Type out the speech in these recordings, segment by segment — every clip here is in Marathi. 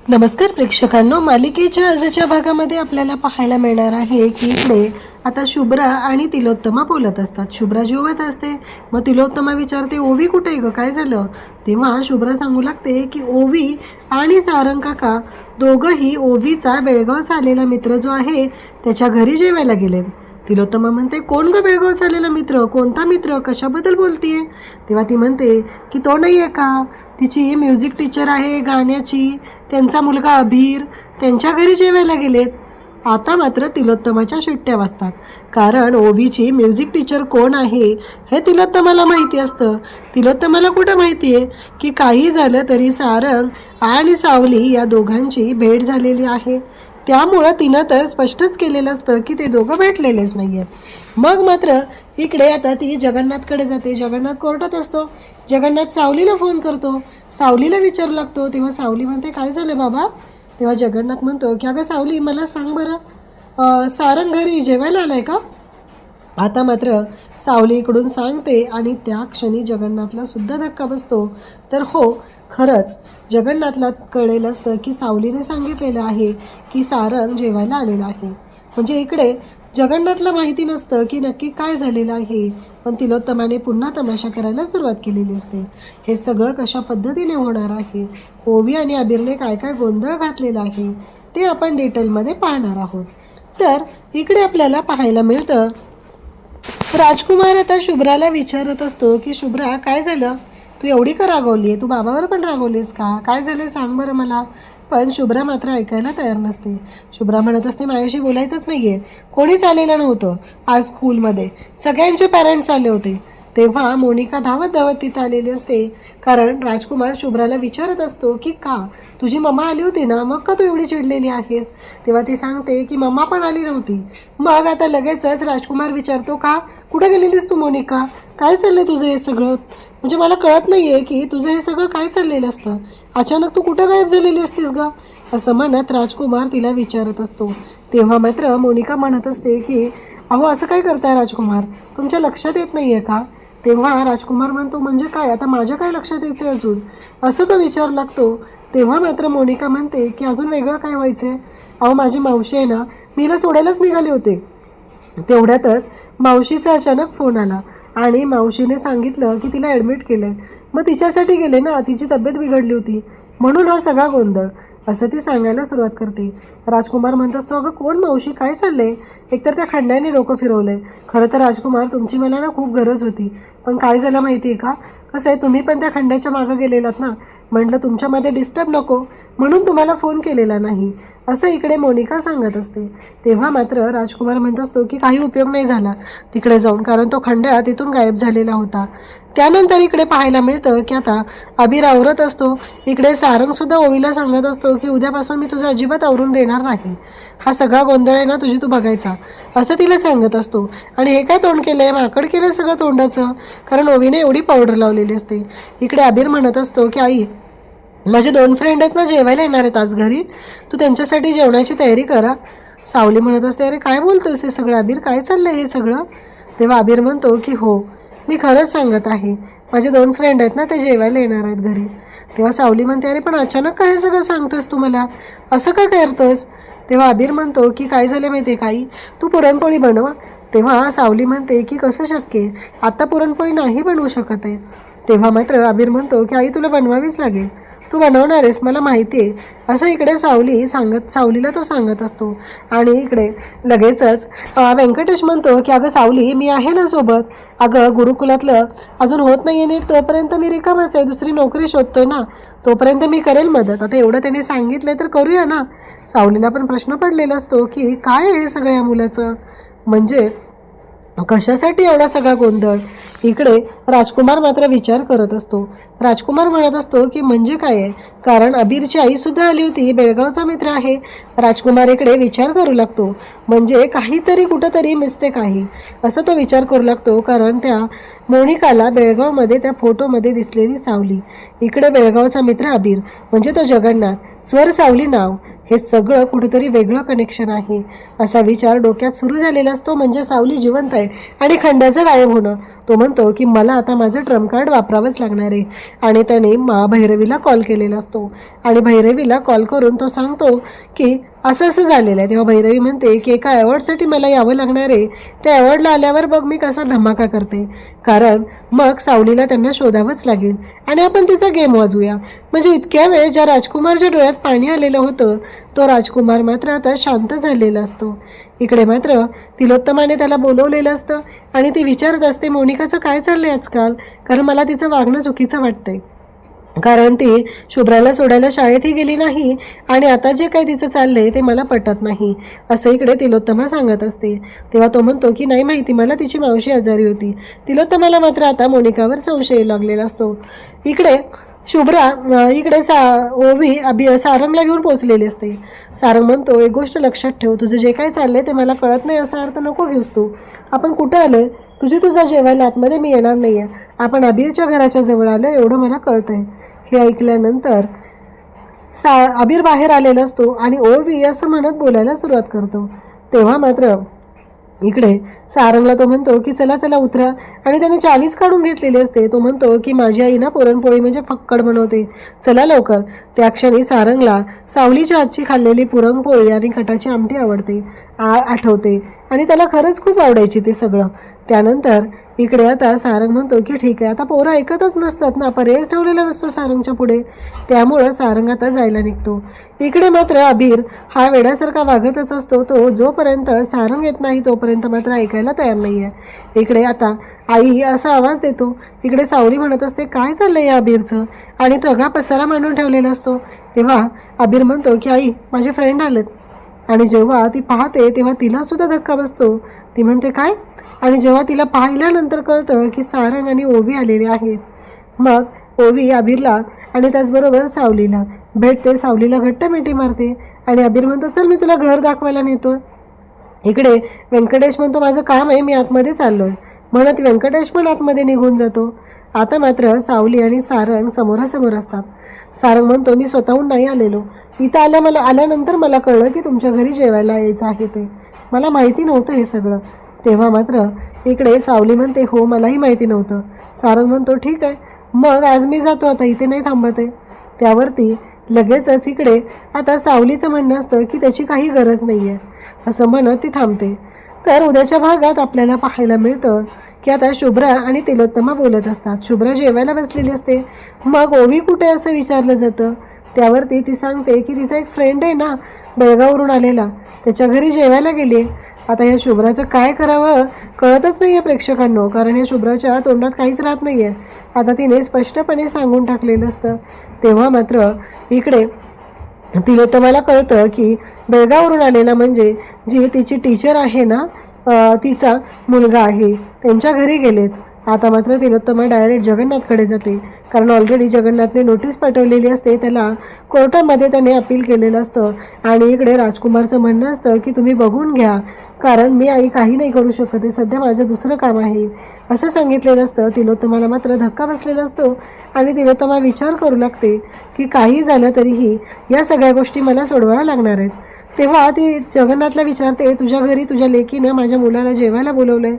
नमस्कार प्रेक्षकांनो, मालिकेच्या आजच्या भागामध्ये आपल्याला पाहायला मिळणार आहे की इकडे आता शुभ्रा आणि तिलोत्तमा बोलत असतात. शुभ्रा जेवत असते, मग तिलोत्तमा विचारते, ओवी कुठे ग, काय झालं? तेव्हा शुभ्रा सांगू लागते की ओवी आणि सारंग काका दोघंही ओवीचा बेळगावचा आलेला मित्र जो आहे त्याच्या घरी जेवायला गेलेत. तिलोत्तमा म्हणते, कोण ग बेळगावचा आलेला मित्र? कोणता मित्र? कशाबद्दल बोलतीये? तेव्हा ती म्हणते की तो नाही आहे का, तिची म्युझिक टीचर आहे गाण्याची, त्यांचा मुलगा अभीर, त्यांच्या घरी जेवायला गेलेत. आता मात्र तिलोत्तमाच्या शिट्ट्या वाजतात, कारण ओवीची म्युझिक टीचर कोण आहे हे तिलोत्तमाला माहिती असतं. तिलोत्तमाला कुठं माहिती आहे की काही झालं तरी सारंग आणि सावली या दोघांची भेट झालेली आहे. त्यामुळं तिनं तर स्पष्टच केलेलं असतं की ते दोघं भेटलेलेच नाही आहेत. मग मात्र इकडे आता ती जगन्नाथकडे जाते. जगन्नाथ कोर्टात असतो. जगन्नाथ सावलीला फोन करतो, सावलीला विचारू लागतो. तेव्हा सावली म्हणते, काय झालं बाबा? तेव्हा जगन्नाथ म्हणतो की अगं सावली, मला सांग बरं, सारंग घरी जेवायला आलाय का? आता मात्र सावली इकडून सांगते आणि त्या क्षणी जगन्नाथला सुद्धा धक्का बसतो. तर हो, खरंच जगन्नाथला कळेल असतं की सावलीने सांगितलेलं आहे की सारंग जेवायला आलेला आहे. म्हणजे इकडे जगन्नाथला माहिती नसतं की नक्की काय झालेलं आहे, पण तिलोत्तमाने पुन्हा तमाशा करायला सुरुवात केलेली असते. हे सगळं कशा पद्धतीने होणार आहे, ओवी आणि अबीरने काय काय गोंधळ घातलेला आहे ते आपण डिटेलमध्ये पाहणार आहोत. तर इकडे आपल्याला पाहायला मिळतं, राजकुमार आता शुभ्राला विचारत असतो की शुभ्रा, काय झालं? तू एवढी का रागवली आहे? तू बाबावर पण रागवलीस का? काय झालं सांग बरं मला. पण शुभ्रा मात्र ऐकायला तयार नसते. शुभ्रा म्हणत असते, माझ्याशी बोलायचंच नाही आहे, कोणीच आलेलं नव्हतं आज स्कूलमध्ये, सगळ्यांचे पॅरेंट्स आले होते. तेव्हा मोनिका धावत धावत तिथं आलेली असते, कारण राजकुमार शुभ्राला विचारत असतो की का, तुझी मम्मा आली होती ना, मग का तू एवढी चिडलेली आहेस? तेव्हा ती सांगते की मम्मा पण आली नव्हती. मग आता लगेचच राजकुमार विचारतो, का, कुठे गेलेलीस तू मोनिका? काय चाललंय तुझं हे सगळं? म्हणजे मला कळत नाही आहे की तुझं हे सगळं काय चाललेलं असतं, अचानक तू कुठं गायब झालेली असतीस ग? असं म्हणत राजकुमार तिला विचारत असतो. तेव्हा मात्र मोनिका म्हणत असते की अहो, असं काय करताय राजकुमार, तुमच्या लक्षात येत नाही आहे का? तेव्हा राजकुमार म्हणतो, म्हणजे काय, आता माझ्या काय लक्षात यायचं आहे अजून, असं तो विचार लागतो. तेव्हा मात्र मोनिका म्हणते की अजून वेगळं काय व्हायचं आहे? अहो, माझी मावशी आहे ना, मी हिला सोडायलाच निघाले होते. तेवढ्यातच मावशीचा अचानक फोन आला आणि मावशीने सांगितलं की तिला ॲडमिट केलं आहे. मग तिच्यासाठी गेले ना, तिची तब्येत बिघडली होती म्हणून हा सगळा गोंधळ, असं ती सांगायला सुरुवात करते. राजकुमार म्हणत असतो, अगं कोण मावशी, काय चाललंय? एकतर त्या खंड्याने डोकं फिरवलं आहे. खरं तर राजकुमार, तुमची मला ना खूप गरज होती, पण काय झालं माहिती आहे का, कसं आहे, तुम्ही पण त्या खंड्याच्या मागं गेलेलात ना, म्हटलं तुमच्यामध्ये डिस्टर्ब नको म्हणून तुम्हाला फोन केलेला नाही, असं इकडे मोनिका सांगत असते. तेव्हा मात्र राजकुमार म्हणत असतो की काही उपयोग नाही झाला तिकडे जाऊन, कारण तो खंड्या तिथून गायब झालेला होता. त्यानंतर इकडे पाहायला मिळतं की आता अबीर आवरत असतो. इकडे सारंगसुद्धा ओवीला सांगत असतो की उद्यापासून मी तुझं अजिबात आवरून देणार नाही, हा सगळा गोंधळ आहे ना तुझी तू बघायचा, असं तिला सांगत असतो. आणि हे काय तोंड केलं आहे, माकड केलं सगळं तोंडाचं, कारण ओवीने एवढी पावडर लावलेली असते. इकडे अबीर म्हणत असतो की आई, माझे 2 फ्रेंड आहेत ना, जेवायला येणार आहेत आज घरी, तू त्यांच्यासाठी जेवणाची तयारी करा. सावली म्हणत असते, अरे काय बोलतोस हे सगळं अबीर, काय चाललंय हे सगळं? तेव्हा अबीर म्हणतो की हो, मी खरंच सांगत आहे, माझे 2 फ्रेंड आहेत ना, ते जेवायला येणार आहेत घरी. तेव्हा सावली म्हणते, अरे पण अचानक काय हे सगळं सांगतोस तू मला, असं काय करतोस? तेव्हा अबीर म्हणतो की काय झालं माहिती आहे काही, तू पुरणपोळी बनवा. तेव्हा सावली म्हणते की कसं शक्य आहे, आता पुरणपोळी नाही बनवू शकत आहे. तेव्हा मात्र अबीर म्हणतो की आई तुला बनवावीच लागेल, तू बनवणार आहेस मला माहिती आहे, असं इकडे सावलीला तो सांगत असतो. आणि इकडे लगेचच व्यंकटेश म्हणतो की अगं सावली, मी आहे ना सोबत, अगं गुरुकुलातलं अजून होत नाही आहे नीट, तोपर्यंत मी रिकामच आहे, दुसरी नोकरी शोधतोय ना, तोपर्यंत मी करेल मदत. आता एवढं त्यांनी सांगितलं तर करूया ना. सावलीला पण प्रश्न पडलेला असतो की काय आहे हे सगळं या मुलाचं, म्हणजे कशासाठी एवढा सगळा गोंधळ? इकडे राजकुमार मात्र विचार करत असतो. राजकुमार म्हणत असतो की म्हणजे काय आहे, कारण अबीरची आईसुद्धा आली होती, बेळगावचा मित्र आहे. राजकुमार इकडे विचार करू लागतो, म्हणजे काहीतरी कुठंतरी मिस्टेक आहे, असं तो विचार करू लागतो. कारण त्या मोनिकाला बेळगावमध्ये त्या फोटोमध्ये दिसलेली सावली, इकडे बेळगावचा मित्र अबीर म्हणजे तो जगन्नाथ, स्वर सावली नाव, हे सगळं कुठेतरी वेगळं कनेक्शन आहे असा विचार डोक्यात सुरू झालेला असतो. म्हणजे सावली जिवंत आहे आणि खंड्याचं गायब होणं. तो म्हणतो की मला आता माझं ट्रम्प कार्ड वापरावंच लागणार आहे. आणि त्याने भैरवीला कॉल केलेला असतो आणि भैरवीला कॉल करून तो सांगतो की असं असं झालेलं आहे. तेव्हा भैरवी म्हणते की एका अवॉर्डसाठी मला यावं लागणार आहे. त्या अवॉर्डला आल्यावर बघ मी कसा धमाका करते, कारण मग सावलीला त्यांना शोधावंच लागेल आणि आपण तिचा गेम वाजूया. म्हणजे इतक्या वेळ ज्या राजकुमारच्या डोळ्यात पाणी आलेलं होतं तो राजकुमार मात्र आता शांत झालेला असतो. इकडे मात्र तिलोत्तमाने त्याला बोलवलेलं असतं आणि ती विचारत असते मोनिकाचं काय चाललंय आजकाल, कारण मला तिचं वागणं चुकीचं वाटतंय. कारण ती शुभ्राला सोडायला शाळेतही गेली नाही आणि आता जे काही तिचं चाललंय ते मला पटत नाही असं इकडे तिलोत्तमा सांगत असते. तेव्हा तो म्हणतो की नाही माहिती, मला तिची मावशी आजारी होती. तिलोत्तमाला मात्र आता मोनिकावर संशय लागलेला असतो. इकडे शुभ्रा इकडे ओवी सारंगला घेऊन पोचलेली असते. सारंग म्हणतो एक गोष्ट लक्षात ठेव, तुझं जे काय चाललंय ते मला कळत नाही असा अर्थ नको घेऊस तू. आपण कुठं आलोय, तुझा जेवायला आतमध्ये मी येणार नाही आहे. आपण अबीरच्या घराच्या जवळ आलो एवढं मला कळतंय. हे ऐकल्यानंतर अबीर बाहेर आलेला असतो आणि ओवी असं म्हणत बोलायला सुरुवात करतो. तेव्हा मात्र इकडे सारंगला तो म्हणतो की चला चला उतरा आणि त्याने चावीच काढून घेतलेली असते. तो म्हणतो की माझी आई ना पुरणपोळी म्हणजे फक्कड बनवते, चला लवकर. त्या क्षणी सारंगला सावलीच्या हातची खाल्लेली पुरणपोळी आणि कटाची आमटी आवडते आठवते आणि त्याला खरंच खूप आवडायची ते सगळं. त्यानंतर इकडे आता सारंग म्हणतो की ठीक आहे, आता पोरं ऐकतच नसतात ना, पर्यायच ठेवलेला नसतो सारंगच्या पुढे. त्यामुळं सारंग आता जायला निघतो. इकडे मात्र अबीर हा वेड्यासारखा वागतच असतो. तो जोपर्यंत सारंग येत नाही तोपर्यंत मात्र ऐकायला तयार नाही आहे. इकडे आता आई असा आवाज देतो. इकडे सावली म्हणत असते काय चाललंय या अबीरचं, आणि तो सगळा पसारा मांडून ठेवलेला असतो. तेव्हा अबीर म्हणतो की आई माझे फ्रेंड आलेत. आणि जेव्हा ती पाहते तेव्हा तिला सुद्धा धक्का बसतो. ती म्हणते काय, आणि जेव्हा तिला पाहिल्यानंतर कळतं की सारंग आणि ओवी आलेले आहेत. मग ओवी अबीरला आणि त्याचबरोबर सावलीला भेटते. सावलीला घट्ट मिठी मारते आणि अबीर म्हणतो चल मी तुला घर दाखवायला नेतो. इकडे व्यंकटेश म्हणतो माझं काम आहे, मी आतमध्ये चाललोय म्हणत व्यंकटेश पण आतमध्ये निघून जातो. आता मात्र सावली आणि सारंग समोरासमोर असतात. सारंग म्हणतो मी स्वतःहून नाही आलेलो, इथं आल्यानंतर मला कळलं की तुमच्या घरी जेवायला यायचं आहे ते, मला माहिती नव्हतं हे सगळं. तेव्हा मात्र इकडे सावली म्हणते हो मलाही माहिती नव्हतं. सारंग म्हणतो ठीक आहे मग आज मी जातो, आता इथे नाही थांबत आहे. त्यावरती लगेचच इकडे आता सावलीचं म्हणणं असतं की त्याची काही गरज नाही आहे असं म्हणत ती थांबते. तर उद्याच्या भागात आपल्याला पाहायला मिळतं की आता शुभ्रा आणि तिलोत्तमा बोलत असतात. शुभ्रा जेवायला बसलेली असते. मग ओवी कुठे असं विचारलं जातं. त्यावरती ती सांगते की तिचा एक फ्रेंड आहे ना बेळगाववरून आलेला, त्याच्या घरी जेवायला गेली. आता या शुभ्राचं काय करावं कळतच नाही आहे प्रेक्षकांनो, कारण या शुभ्राच्या तोंडात काहीच राहत नाही आहे. आता तिने स्पष्टपणे सांगून टाकलेलं असतं. तेव्हा मात्र इकडे तिलोत्तमाला कळतं की बेळगाववरून आलेला म्हणजे जी तिची टीचर आहे ना तिचा मुलगा आहे, त्यांच्या घरी गेलेत. आता मात्र तिलोत्तमा डायरेक्ट जगन्नाथकडे जाते, कारण ऑलरेडी जगन्नाथने नोटीस पाठवलेली असते. त्याला कोर्टामध्ये त्याने अपील केलेलं असतं आणि इकडे राजकुमारचं म्हणणं असतं की तुम्ही बघून घ्या, कारण मी आई काही नाही करू शकत आहे, सध्या माझं दुसरं काम आहे असं सांगितलेलं असतं. तिलोत्तमाला मात्र धक्का बसलेला असतो आणि तिलोत्तमा विचार करू लागते की काही झालं तरीही या सगळ्या गोष्टी मला सोडवाव्या लागणार आहेत. तेव्हा ती जगन्नाथला विचारते तुझ्या घरी तुझ्या लेकीनं माझ्या मुलाला जेवायला बोलवलं आहे.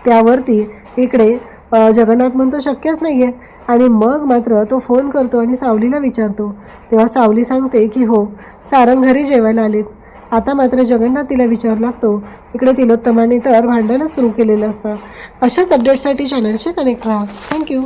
त्यावरती इकडे जगन्नाथ म्हणतो शक्यच नाही आहे. आणि मग मात्र तो फोन करतो आणि सावलीला विचारतो. तेव्हा सावली सांगते की हो सारंग घरी जेवायला आलेत. आता मात्र जगन्नाथ तिला विचारू लागतो. इकडे तिलोत्तमाने तर भांडणच सुरू केलेलं असतं. अशाच अपडेटसाठी चॅनलशी कनेक्ट राहा. थँक्यू.